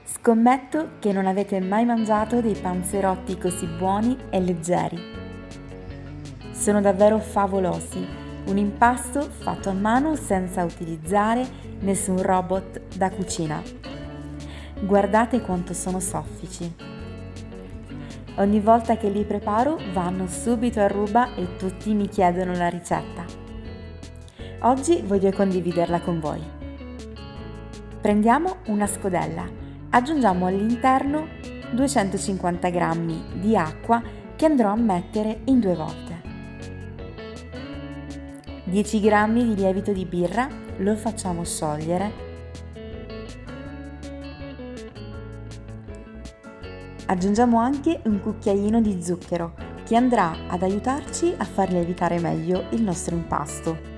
Scommetto che non avete mai mangiato dei panzerotti così buoni e leggeri. Sono davvero favolosi, un impasto fatto a mano senza utilizzare nessun robot da cucina. Guardate quanto sono soffici. Ogni volta che li preparo vanno subito a ruba e tutti mi chiedono la ricetta. Oggi voglio condividerla con voi. Prendiamo una scodella, aggiungiamo all'interno 250 g di acqua che andrò a mettere in 2 volte. 10 g di lievito di birra, lo facciamo sciogliere. Aggiungiamo anche un cucchiaino di zucchero che andrà ad aiutarci a far lievitare meglio il nostro impasto.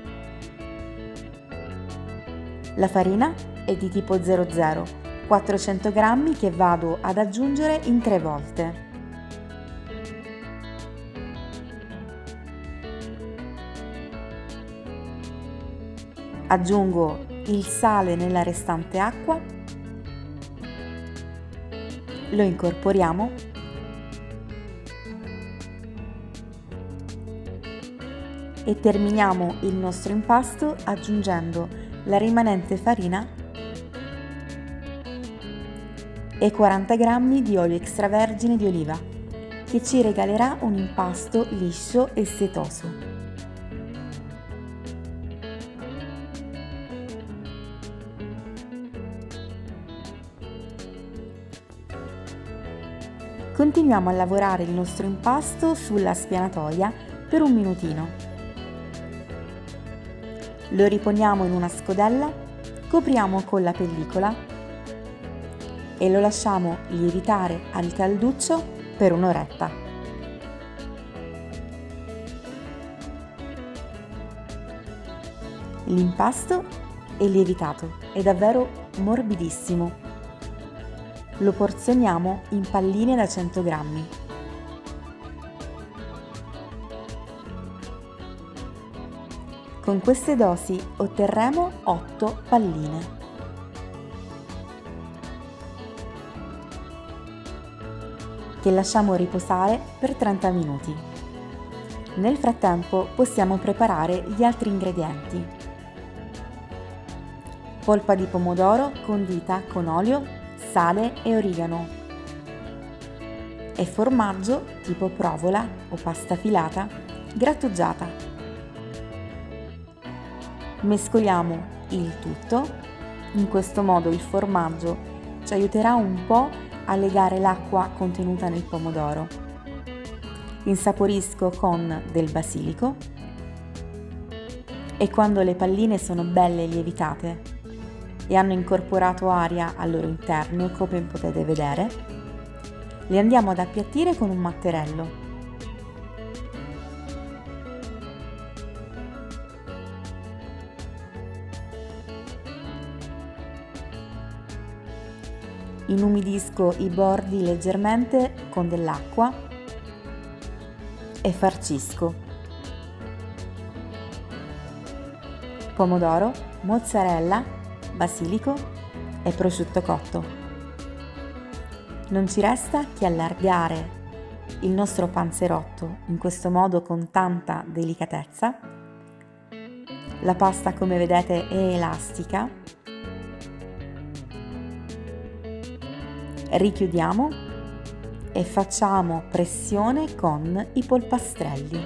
La farina è di tipo 00, 400 g che vado ad aggiungere in 3 volte. Aggiungo il sale nella restante acqua, lo incorporiamo e terminiamo il nostro impasto aggiungendo la rimanente farina e 40 g di olio extravergine di oliva che ci regalerà un impasto liscio e setoso. Continuiamo a lavorare il nostro impasto sulla spianatoia per un minutino. Lo riponiamo in una scodella, copriamo con la pellicola e lo lasciamo lievitare al calduccio per un'oretta. L'impasto è lievitato, è davvero morbidissimo. Lo porzioniamo in palline da 100 g. Con queste dosi otterremo 8 palline. Che lasciamo riposare per 30 minuti. Nel frattempo possiamo preparare gli altri ingredienti. Polpa di pomodoro condita con olio, sale e origano e formaggio tipo provola o pasta filata grattugiata. Mescoliamo il tutto, in questo modo il formaggio ci aiuterà un po' a legare l'acqua contenuta nel pomodoro. Insaporisco con del basilico e quando le palline sono belle lievitate e hanno incorporato aria al loro interno, come potete vedere, le andiamo ad appiattire con un matterello. Inumidisco i bordi leggermente con dell'acqua e farcisco. Pomodoro, mozzarella, basilico e prosciutto cotto. Non ci resta che allargare il nostro panzerotto in questo modo con tanta delicatezza. La pasta, come vedete, è elastica. Richiudiamo e facciamo pressione con i polpastrelli.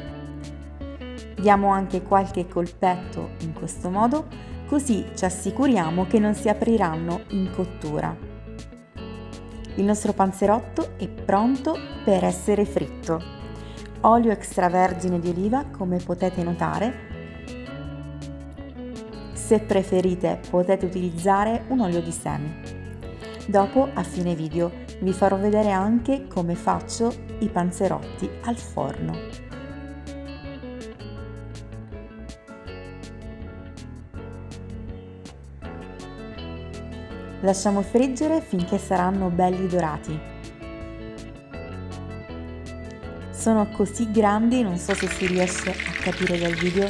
Diamo anche qualche colpetto in questo modo, così ci assicuriamo che non si apriranno in cottura. Il nostro panzerotto è pronto per essere fritto. Olio extravergine di oliva, come potete notare. Se preferite potete utilizzare un olio di semi. Dopo, a fine video, vi farò vedere anche come faccio i panzerotti al forno. Lasciamo friggere finché saranno belli dorati. Sono così grandi, non so se si riesce a capire dal video,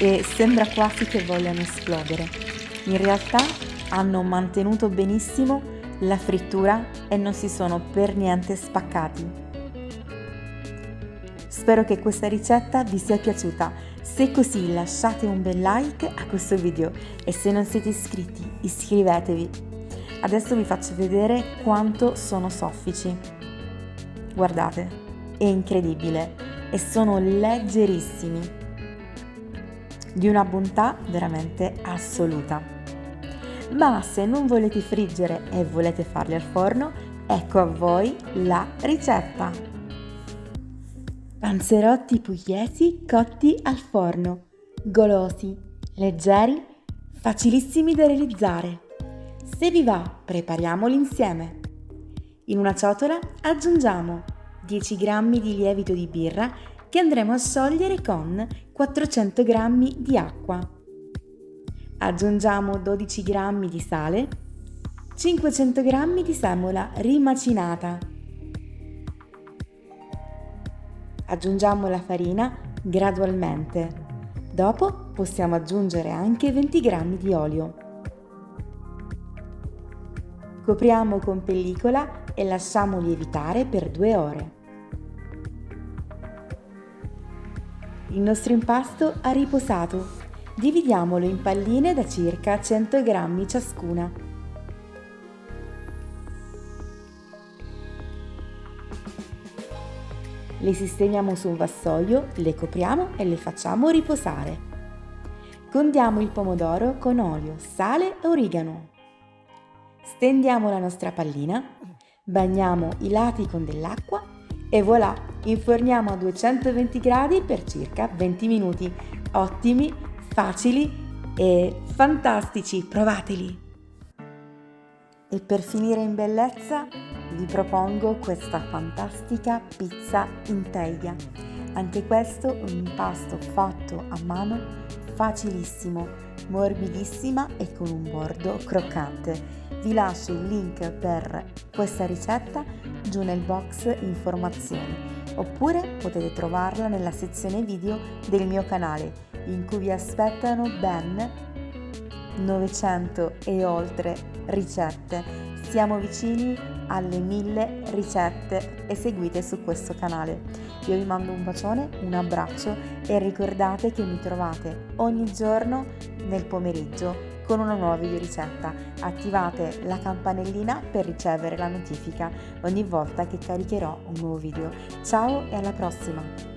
e sembra quasi che vogliano esplodere. In realtà hanno mantenuto benissimo la frittura e non si sono per niente spaccati. Spero che questa ricetta vi sia piaciuta. Se è così, lasciate un bel like a questo video e se non siete iscritti, iscrivetevi. Adesso vi faccio vedere quanto sono soffici. Guardate, è incredibile e sono leggerissimi, di una bontà veramente assoluta. Ma se non volete friggere e volete farli al forno, ecco a voi la ricetta. Panzerotti pugliesi cotti al forno, golosi, leggeri, facilissimi da realizzare. Se vi va, prepariamoli insieme. In una ciotola aggiungiamo 10 g di lievito di birra che andremo a sciogliere con 400 g di acqua. Aggiungiamo 12 g di sale, 500 g di semola rimacinata. Aggiungiamo la farina gradualmente. Dopo possiamo aggiungere anche 20 g di olio. Copriamo con pellicola e lasciamo lievitare per 2 ore. Il nostro impasto ha riposato. Dividiamolo in palline da circa 100 g ciascuna. Le sistemiamo su un vassoio, le copriamo e le facciamo riposare. Condiamo il pomodoro con olio, sale e origano. Stendiamo la nostra pallina, bagniamo i lati con dell'acqua e voilà, inforniamo a 220 gradi per circa 20 minuti. Ottimi, facili e fantastici, provateli! E per finire in bellezza vi propongo questa fantastica pizza in teglia. Anche questo è un impasto fatto a mano, facilissimo, morbidissima e con un bordo croccante. Vi lascio il link per questa ricetta giù nel box informazioni, oppure potete trovarla nella sezione video del mio canale, in cui vi aspettano ben 900 e oltre ricette. Siamo vicini alle 1000 ricette eseguite su questo canale. Io vi mando un bacione, un abbraccio e ricordate che mi trovate ogni giorno nel pomeriggio con una nuova video ricetta. Attivate la campanellina per ricevere la notifica ogni volta che caricherò un nuovo video. Ciao e alla prossima!